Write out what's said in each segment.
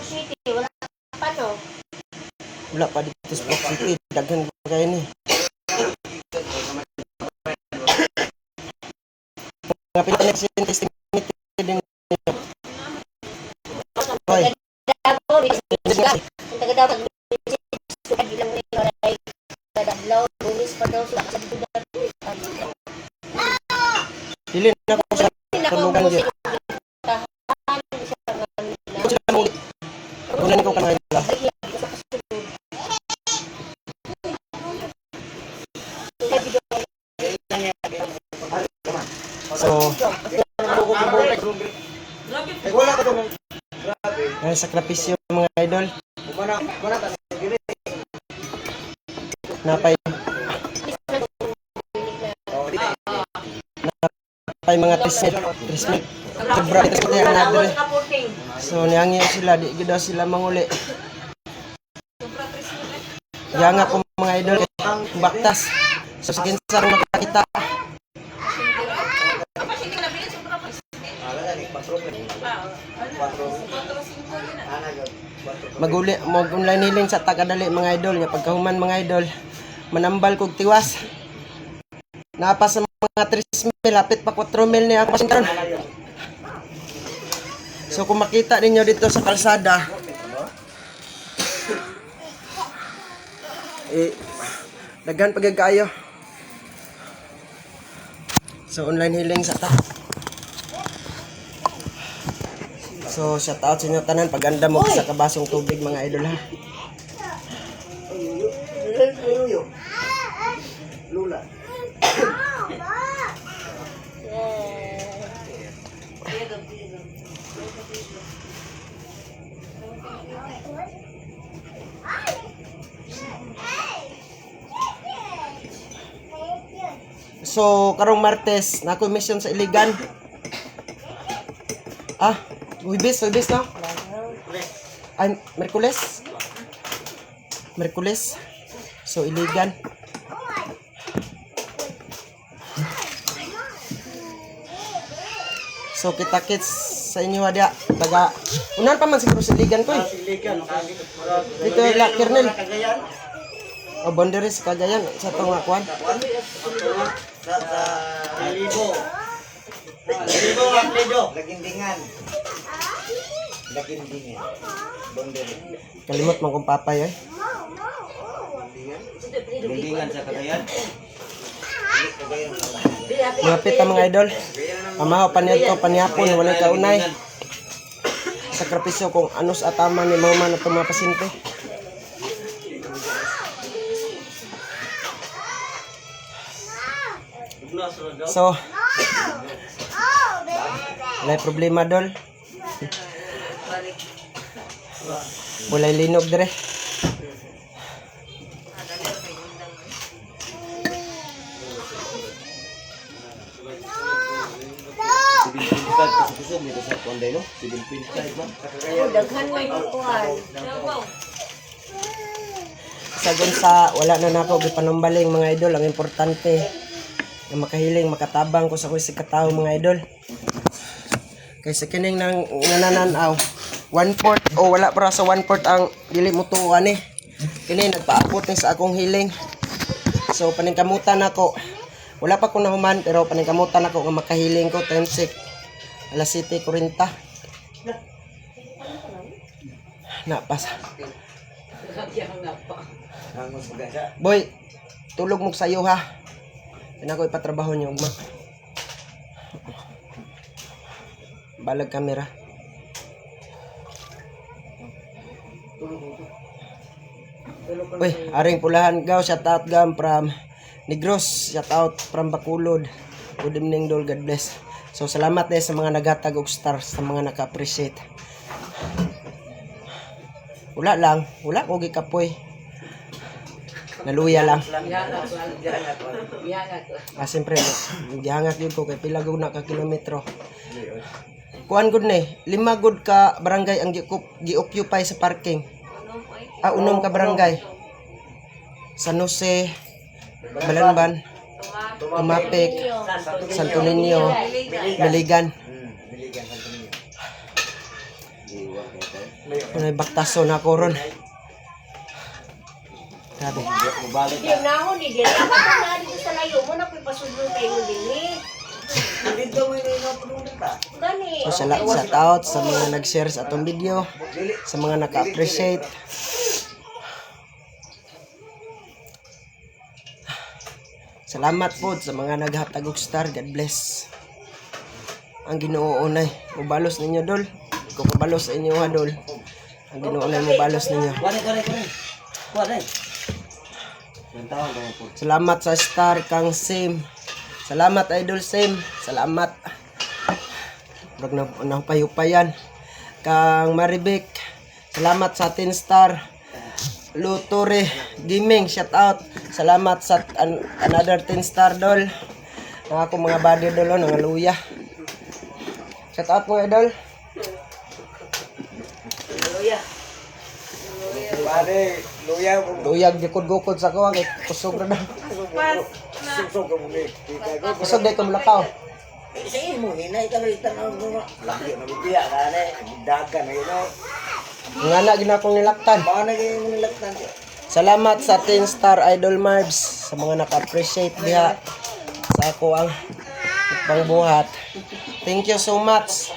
City, wala pa no? Wala pa dito sa Park City. Daghan pa kayo ni. Mga pinag-testing din. Hoy. Taga-dapat bilang ay kadablaw, bulis pa daw sa sibudan. Dili na ko sa tulugan dito. Kunan ko kanay la. So, ay sakripisyo mga idol. Napay mga trismil. Sobra ito sa kaya natin. So niangyo sila, di gid daw sila manguli. Yanga ko mga idol kay baktas. So sa kinsa ron makakita. Maguli mo online healing sa tagadali mga idol nya pagkahuman mga idol manambal kog tiwas. Napa sa mga 3,000 lapit pa 4,000 ni ako karon. So kung makita ninyo dito sa kalsada daghan pagag kaayo. So online healing sa ta. So shout out sa inyo tanan paganda mo sa kabasong tubig mga idol ha. Lula. So karong Martes na ako mission sa Iligan. Huwebes no? Ay, Merkules. So Iligan. So kita-kits sa inyo ada taga unan pa man siguro sa Iligan ko eh. Dito la Kernel. O Bonderes Cagayan sa tong akuan. Lagindingan. Bonderes. Kalimot man kung papay eh. Lagindingan sa Cagayan. Malapit ang mga idol. Amahaw paniyadto paniyapon walay kaunay. Sakripisyo kung anos ataman ni mama na mga pasyente. So wala problema dol. Walay linog dire. Sagon sa wala na nako gipanumbaling mga idol ang importante na makahiling makatabang ko sa kuy sa katao mga idol. Kaysa kining nang nananaw 1/4 o wala para sa 1/4 ang dili mo tuwa ni. Kini nagpaabot ni sa akong hiling. So paningkamutan ako. Wala pa ko nahuman pero paningkamutan ako nga makahiling ko 10 alas 7:40. Napas. Boy, tulog mo sayo ha. Ina ko ipatrabaho niyo ugma. Balag kamera. Uy, aring pulahan gaw, shout out gam from Negros, shout out from Bacolod. Good evening dol, God bless. So salamat sa mga naghatag og stars, sa mga naka-appreciate. Wala ko gikapoy. Naluya lang. Siyempre, gihangat yun ko kay pila gud na ka kilometro. Kuan gud ni, 5 gud ka barangay ang gi-occupy sa parking. Unom ka barangay. San Jose, Balanban, Tumapik, Santo Niño, Miligan. May baktaso na ko ron. Grabe. Hindi na ako ni Dili. Ako na dito sa layo mo na pipasudlo tayo mo din eh. Gani. So shout out sa mga nag-share sa atong video, sa mga naka-appreciate. Salamat po sa mga naghatag og star. God bless. Ang Ginoo unay mubalos ninyo dol. Kung kabalos sa inyo ha dol. Ang Ginoo unay mubalos ninyo. Salamat sa star kang Sim. Salamat Idol Sim. Salamat. Brog na payupayan kang Maribek. Salamat sa 10 star. Lutore Gaming, shout out. Salamat sa another 10 star dol. Ang ako mga body dol nga luya. Shout out mga idol. Luya. Pare, luya mo. Luyag gikod-gukod sa ko kay kusog ra daw. Suksok ka muli. Kusog day ko mulakaw. Sa imo, hinay ka rin tanong mo. Laki na bibiya ka na eh. Daga na yun. Nga na gina kong nilaktan. Baka na kayo mo nilagtan. Salamat sa 10 star Idol Marbs sa mga naka-appreciate diha sa ako ang pangbuhat. Thank you so much.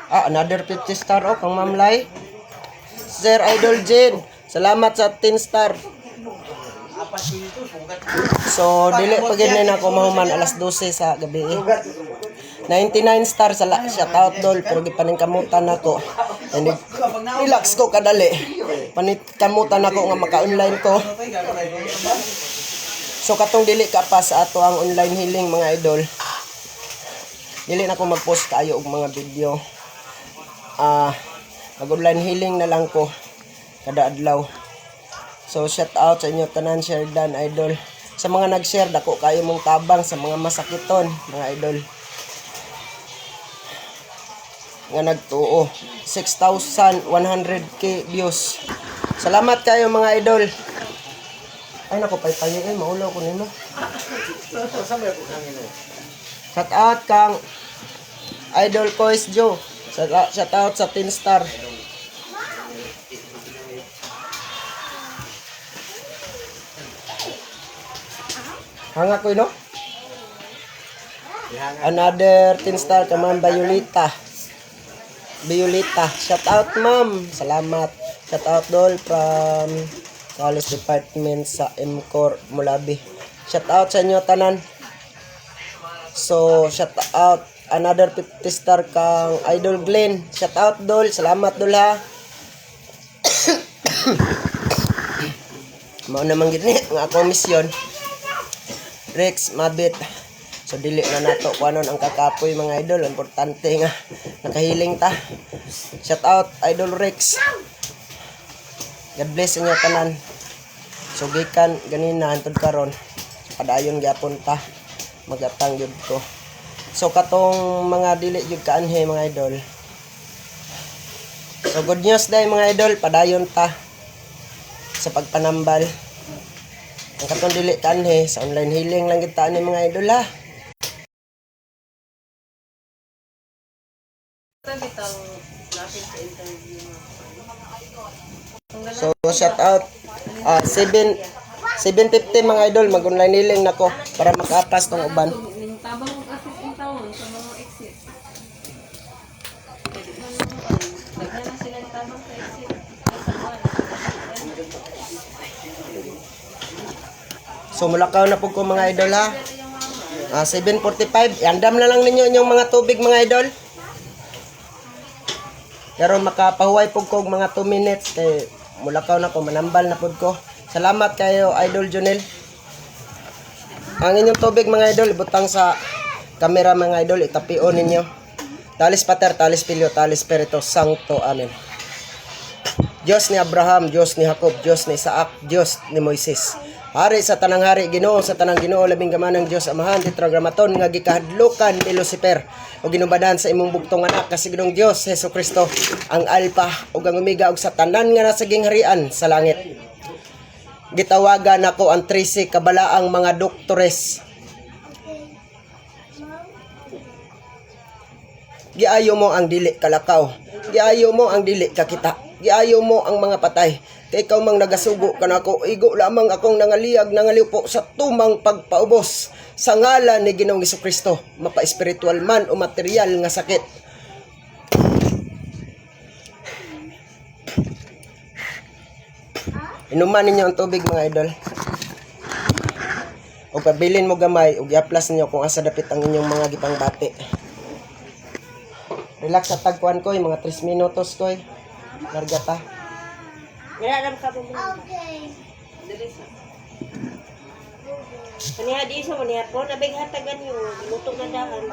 Another 50 star kang Ma'am Lai. Sir Idol Jin, salamat sa 10 star. So dili pa gid na ako mahuman alas 12 sa gabi. 99 star sa shout out dol pero gipaningkamutan nako. And relax ko kadali. Paningkamutan nako nga maka-online ko. So katong dili ka pa sa ato ang online healing mga idol. Dili na ko mag-post kayo og mga video. Mag-online healing na lang ko kada adlaw. So shout out sa inyo tanan, share dan idol. Sa mga nag-share dako kayo mong tabang sa mga masakiton mga idol. Nga nagtuo 6,100k views. Salamat kayo mga idol. Ay nako pay-payo maulaw ko nimo. Shout out kang Idol Kois Joe. Shout out sa 10 star. Hanga ko no? Another 10 star ka Ma'am Violeta. Shout out ma'am. Salamat. Shout out dol from College Department sa MCOR Mulabi. Shout out sa inyo tanan. So shout out another 50 star kang Idol Glenn. Shout out dol. Salamat dol ha. Mao namang gid ni nga akong misyon. Rex Mabit. So dili na nato kuanon ang kakapoy mga idol, importante nga nakahiling ta. Shout out Idol Rex. God bless inyo tanan. So gikan ganina antud karon padayon gyapon ta magatang gyud ko. So katong mga dili gyud kaanhe mga idol. So good news day mga idol, padayon ta sa pagpanambal. Ang katong dili kanhe sa online healing lang kita ni mga idol ha. So shout out 750 mga idol mag online healing nako para makapas tong uban. Tabang mag-assist in town sa mga exit. Lagyan na sila ng tabang sa exit. So mulakaw na po ko mga idol ha. 7:45. Iandam na lang ninyo inyong mga tubig mga idol. Pero makapahuway po ko mga 2 minutes kay mulakaw na ko manambal na po ko. Salamat kayo Idol Junel. Ang inyong tubig mga idol ibutang sa kamera mga idol, itapion ninyo. Talis Pater, Talis Filio, Talis Espiritu Santo. Amen. Diyos ni Abraham, Diyos ni Jacob, Diyos ni Isaac, Diyos ni Moises. Hari sa tanang hari, Ginoo sa tanang Ginoo, labing gamanang Diyos amahan, tetragramaton nga gikahadlukan ni Lucifer o ginubadan sa imong bugtong anak kasi Ginoong Diyos Hesukristo ang Alpha ug ang Omega ug sa tanan nga nasaging harian sa langit. Gitawagan nako ang 13 kabalaang mga doktores. Giayo mo ang dili kalakaw. Giayo mo ang dili kakita. Giayo mo ang mga patay. Kay ikaw mang nagasugo kanako, igo lamang akong nangaliyag nangalipo sa tumang pagpaubos sa ngalan ni Ginoong Jesucristo, mapa-espiritual man o material nga sakit. Inuman ninyo ang tubig mga idol. O pabilin mo gamay ug i-aplas ninyo kung asa dapit ang inyong mga gipangbati. Relax sa tagkuan ko, mga 3 minutos ko. Larga ta. Nararam ka po. Maniha di sa maniha po, nabing hatagan yung luto na dahan.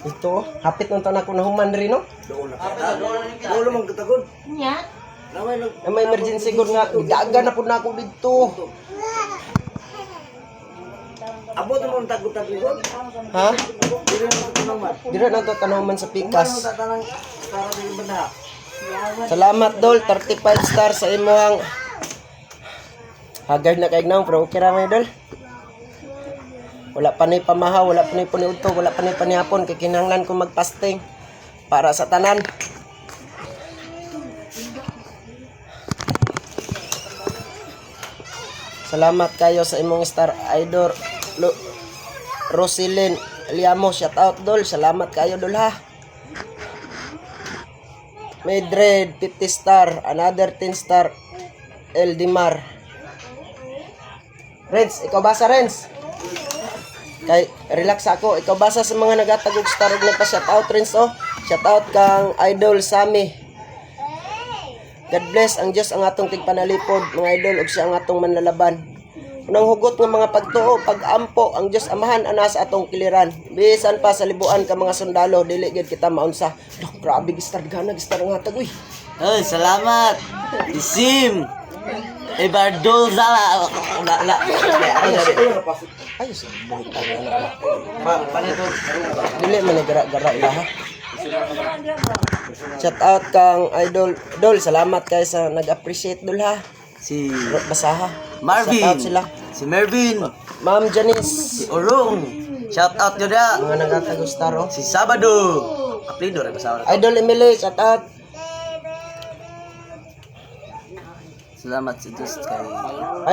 Ito, hapit nung taon ako nahuman rin, no? Doon naman katagod. Nya? Namay lang. May emergency good nga, gidaga na po na ako dito. Abot naman tagod-tagod. Ha? Dili naman tanaman. Dira na to tanaman sa Ano pikas. tatanang para dili banda. Salamat Dol, 35 star sa imuhang haggard na kay naong, pero okay ra may Dol. Wala pa ni pamahaw, wala pa ni puniudto, wala pa ni panihapon, kay kinahanglan ko magpasting para sa tanan. Salamat kayo sa imong star idol Rosilyn Liamo, shout out Dol. Salamat kayo Dol ha. Madrid 50 star, another 10 star Eldimar. Renz, ikaw basa Renz? Kay relax ako, ikaw basa sa mga nagatagog star ug nagpa-shout out Renz oh. Shout out kang Idol Sami. God bless ang Dios ang atong tigpanalipod mga idol ug siya ang atong manlalaban. Unang hugot nga mga pagtuo, pag-ampo ang Dios Amahan ana sa atong kiliran. Bisan pa sa libuan ka mga sundalo, dili gid kita maunsa. Dok, grabe gistar gana gistar nga hatag uy. Ay, salamat. Isim. Ibardol sala. La. Ay, buhit ta na. Dili man gara-gara ila ha. Shout out kang Idol Dol, salamat kay sa nag-appreciate Dol ha. Si Basaha. Marvin. Shout out sila. Si Mervin. Ma'am Janice. Si Orong. Shout out nyo da. Mga nagatagos star oh. Si Sabado. Aplido rin basawa na. Idol Emily, shout out. Salamat sa Diyos kay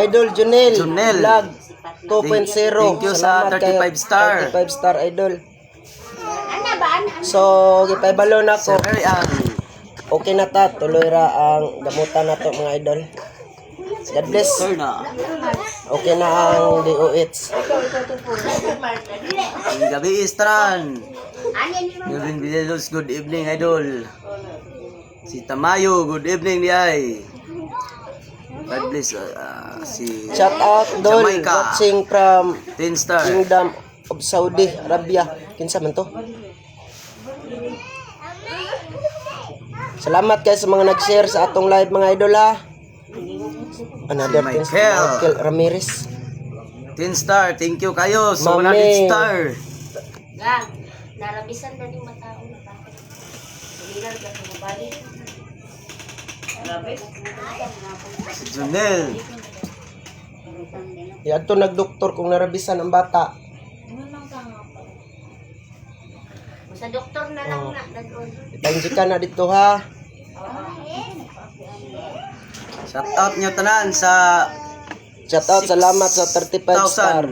Idol Junel. Junel. Vlog 2.0. Thank you sa Salamat 35 star. 35 star Idol. Ana ba? So, gipaybalo na Sir ko. Mary Ann. Okay na ta, tuloy ra ang gamutan nato mga idol. God bless. Sir na. Okay na ang DOH. Ang gabi Istran. Ano ni mo? Gavin Villeros, good evening idol. Si Tamayo, good evening di ay. God bless. Si Shout out Dol, Jamaica. watching from 10 star. Kingdom of Saudi Arabia. Kinsa man to? Salamat kayo sa mga nag-share sa atong live mga idol ha. Another Si 10 star, Michael. Michael Ramirez. 10 star. Thank you kayo. So, Mami. 100 star. Gang, narabisan na yung matao na bakit. Bilang ka sa balik. Si Junel. Yadto nagdoktor kung narabisan ang bata. Sa doktor na lang na. Ipanji ka na dito ha. Shout out nyo tanan sa Shout out, salamat sa 35 star.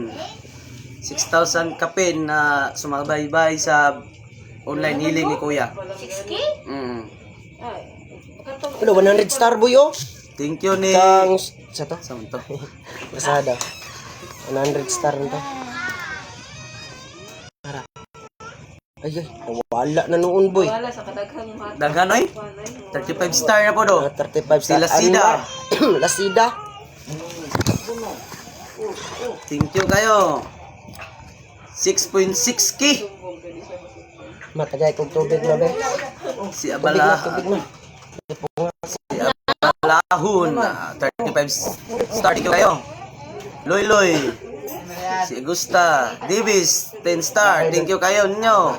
6,000 kapin na sumabaybay sa online healing ni Kuya. 6K? Mm. Ano, 100 star boy oh. Thank you ni Kang, sa to? Saan to? Masada. 100 star nito. Para. Ay, nawala na noon boy. Wala sa kadaghang mata. Daganoy? 35 star na po do. 35 star. Si Lasida. Ano? Lasida. Thank you kayo. 6.6k. Matagay kong tubig na be. Si Tubig na, Abala. tubig na. Si Abalahon. 35 star. Thank you kayo. Loy Loy. Si Augusta Davis 10 star. Thank you kayo ninyo.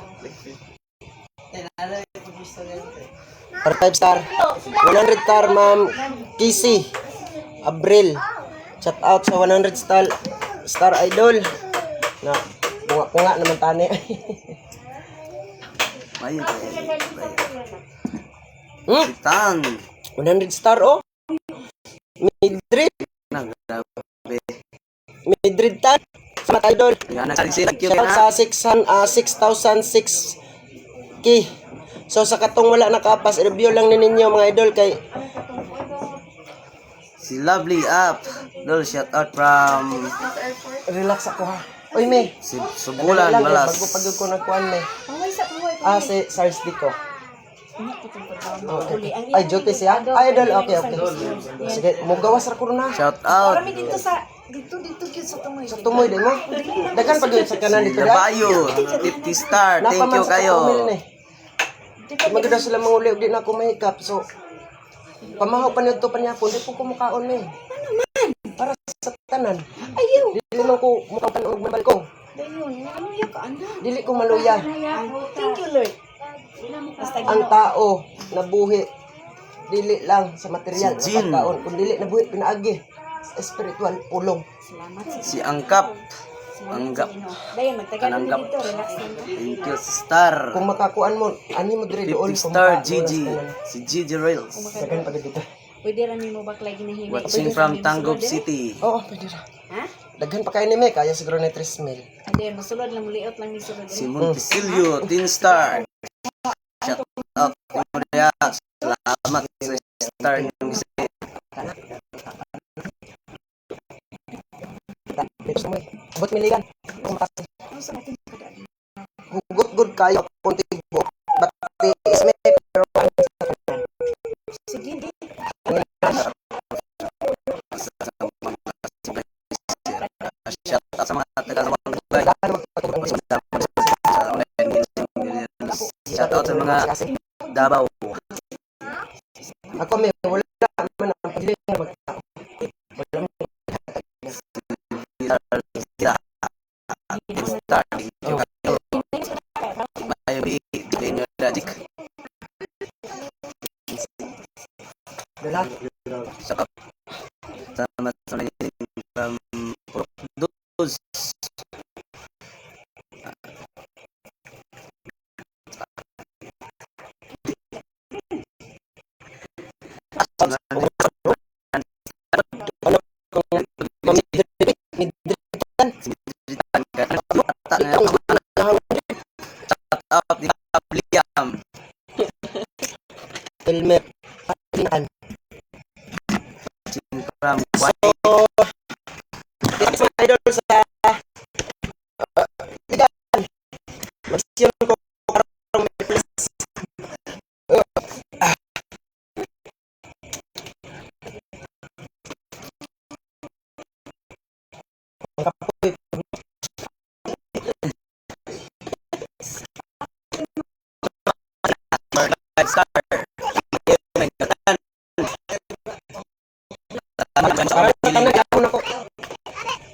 35 star. 100 star, ma'am Kisi Abril. Shout out sa 100 star idol. Na bunga Ako nga naman tani. Mayo kayo. Hmm? Tan. 100 star oh. Madrid. Grabe. Madrid tan. Sa mga idol. Yan ang thank you Shout na. sa 6,006 K. So sa katong wala nakapas, review lang ni ninyo mga idol kay Si Lovely Up. Dol, shout out from relax ako ha. Oy me. si Subulan Malas. Bago pag ko nagkuan me. Pangay sa pangay. Si SARS Dico. Okay. Ay, duty siya? Ay, idol. Okay. Sige, mugawas ra ko na. Shout out. Kami dito sa dito gyud sa tumoy. Sa tumoy din mo. Dagan pag yun sa kanan dito da. Dabayo, 50 star. Thank you kayo. Maganda sila manguli, di na ako mahikap. So, pamahaw pa nito pa niya po, di po kumukaon me. Para sa tanan. Ayaw. Dili man ko mukaon og mabal ko. Dayon, ano ya ka ana? Dili ko maluya. Thank you Lord. Basta Ang tao nabuhi dili lang sa material Si sa Jean. pagkaon, kun dili nabuhi pinaagi sa spiritual pulong. salamat Si Angkap. Anggap. Dayon magtagal Ananggap. dito, relax lang ka. Thank you, Star. Kung makakuan mo, ani mo dire doon 50 star Gigi. Si Gigi Rails. Dagan pag dito. Pwede ra nimo baklay ginahimik. Watching from Tangub City. Oo, pwede ra. Ha? Daghan pa kayo ni me, kaya siguro na 3,000. Dayon masulod lang muliot lang ni sulod. Si Montesilio, 10 star. Shout out mo niya. Salamat sa star niyo. Tips mo. Abot miligan. Kung makasi. Hugot good kayo kung tibo. Bati isme pero Sige, di. Shout out sa mga taga sa mga lugar. Shout out sa mga Davao. ako may wala man ang pagdili ng magtao. Wala man. Star. May Daniel Radic. Dala. Shout out. Salamat sa mga Dos. Helmet. Patinaan. From So, tips mga idol sa ligan. Mag-syon ko parang may plus. Ang kapoy. Star. Parang tanag ako na ko.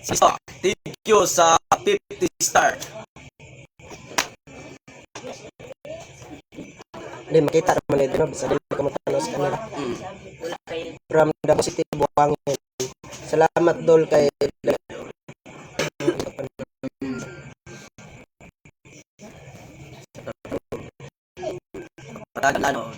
Siso, thank you sa 50 star. Hindi, makita naman ito. Bisa din ka matanaw sa kanila. From Davao City, Buangin. Salamat dol kay Ano?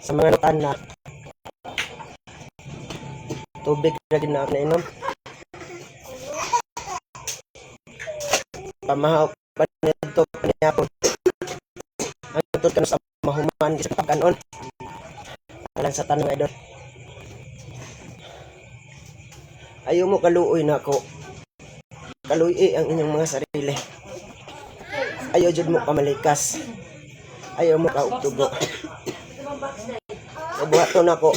sa mga natanak. Tubig na din na ako nainom. Pamahaw pa nito paniyapon. Ang tutod ka na sa mahuman sa pagkanon. Alang sa tanong idol. Ayaw mo kaluoy na ako. Kaluoy ang inyong mga sarili. Ayaw jud mo kamalikas. Ayaw mo kaugtugo. Nabuhaton ako.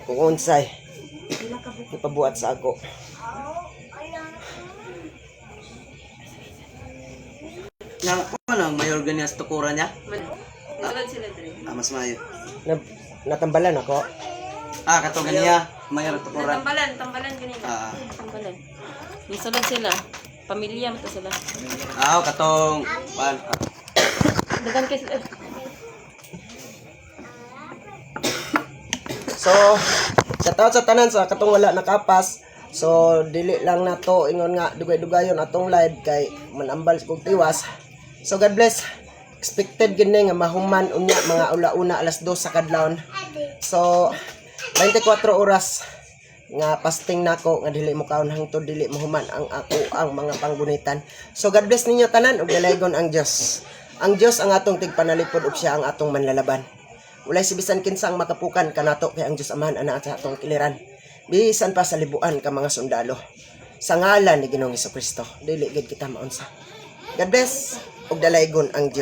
Kung unsay, ipabuhat sa ako. Ano, may organias tukura niya? Sulod sila dre. Mas mayo. Natambalan ako. Kato ganiya, may tukuran. Tambalan ganito. Tambalan. Nisulod sila. Pamilya mo to sila. Katong, Dagan kay sila. So, sa taon sa tanan sa katong wala nakapas. So, dili lang na to ingon nga dugay-dugayon atong live kay manambal kog tiwas. So, God bless. Expected gini nga mahuman unya mga ula-una alas 2 sa kadlawon. So, 24 oras nga fasting nako nga dili mo kaon hangtod dili mahuman ang ako ang mga panggunitan. So God bless ninyo tanan ug dalaygon ang Dios. Ang Dios ang atong tigpanalipod ug siya ang atong manlalaban. Walay si bisan kinsang makapukan kanato kay ang Dios Amahan ana sa atong kiliran. Bisan pa sa libuan ka mga sundalo. Sa ngalan ni Ginoong Hesukristo, dili gid kita maunsa. God bless ug dalaygon ang Dios.